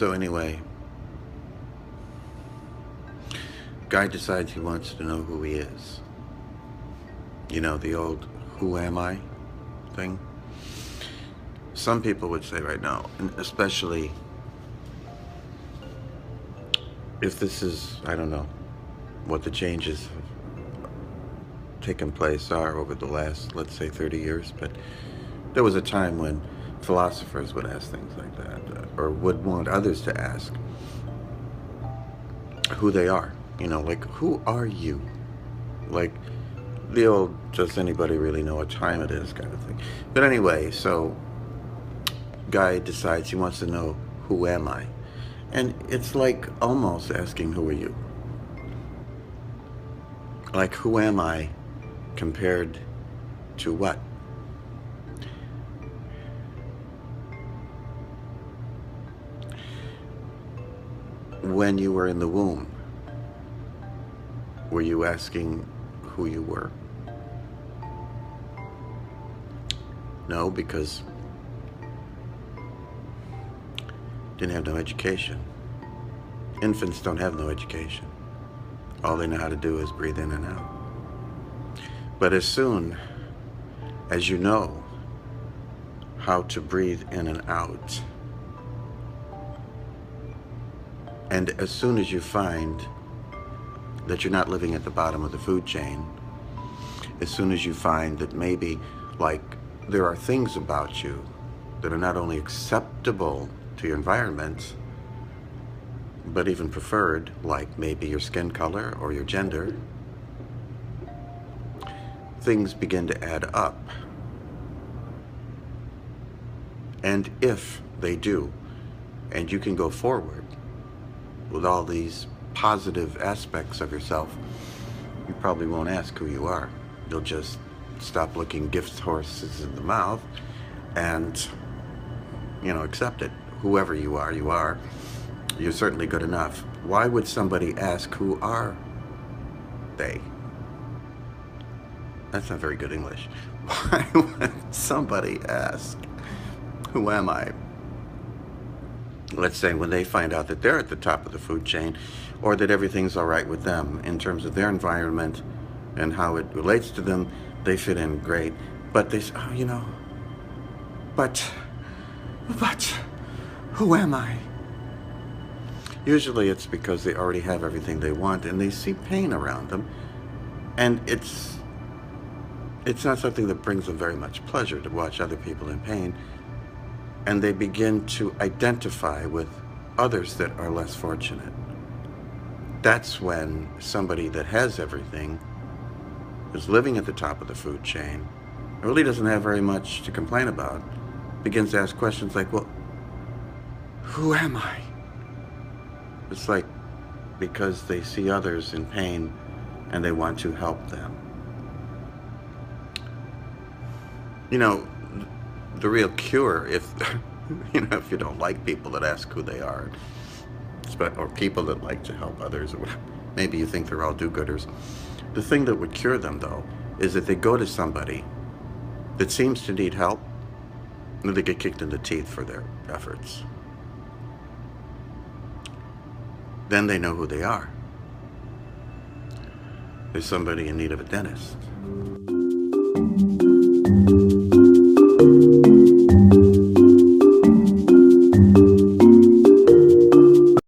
So anyway, guy decides he wants to know who he is. You know, the old "who am I" thing. Some people would say right now, and especially if this is, I don't know, what the changes have taken place are over the last, let's say, 30 years, but there was a time when philosophers would ask things like that, or would want others to ask who they are. You know, like, who are you? Like, the old, does anybody really know what time it is kind of thing. But anyway, so guy decides he wants to know, who am I? And it's like almost asking, who are you? Like, who am I compared to what? When you were in the womb, were you asking who you were? No, because didn't have no education. Infants don't have no education. All they know how to do is breathe in and out. But as soon as you know how to breathe in and out, and as soon as you find that you're not living at the bottom of the food chain, as soon as you find that maybe, like, there are things about you that are not only acceptable to your environment, but even preferred, like maybe your skin color or your gender, things begin to add up. And if they do, and you can go forward with all these positive aspects of yourself, you probably won't ask who you are. You'll just stop looking gift horses in the mouth and, you know, accept it. Whoever you are, you are. You're certainly good enough. Why would somebody ask, who are they? That's not very good English. Why would somebody ask, who am I? Let's say when they find out that they're at the top of the food chain, or that everything's all right with them in terms of their environment and how it relates to them, they fit in great. But they say, oh, you know, but, who am I? Usually it's because they already have everything they want and they see pain around them. And it's not something that brings them very much pleasure to watch other people in pain. And they begin to identify with others that are less fortunate. That's when somebody that has everything, is living at the top of the food chain, really doesn't have very much to complain about, begins to ask questions like, well, who am I? It's like because they see others in pain and they want to help them. You know, the real cure, if you know, if you don't like people that ask who they are, or people that like to help others, or whatever, maybe you think they're all do-gooders. The thing that would cure them, though, is that they go to somebody that seems to need help, and they get kicked in the teeth for their efforts. Then they know who they are. There's somebody in need of a dentist.